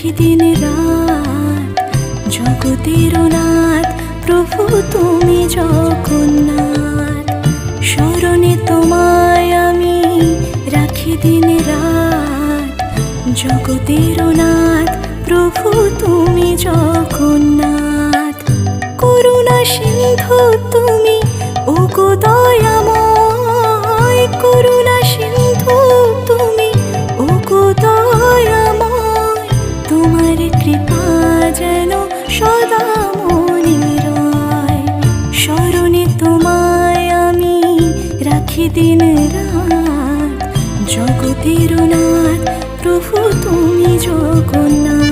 রাখি দিন রাত, জগতের নাথ প্রভু তুমি জগন্নাথ। স্মরণে তোমায় আমি রাখি দিন রাত, জগতের নাথ প্রভু তুমি জগন্নাথ। করুণা সিন্ধু তুমি ওগো দয়াময়, করুণা সিন্ধু তুমি ওগো দয়াময়। তোমার কৃপা যেন সদা মনে রয়, স্মরণে তোমায় আমি রাখি দিন রাত, জগতের নাথ প্রভু তুমি জগন্নাথ।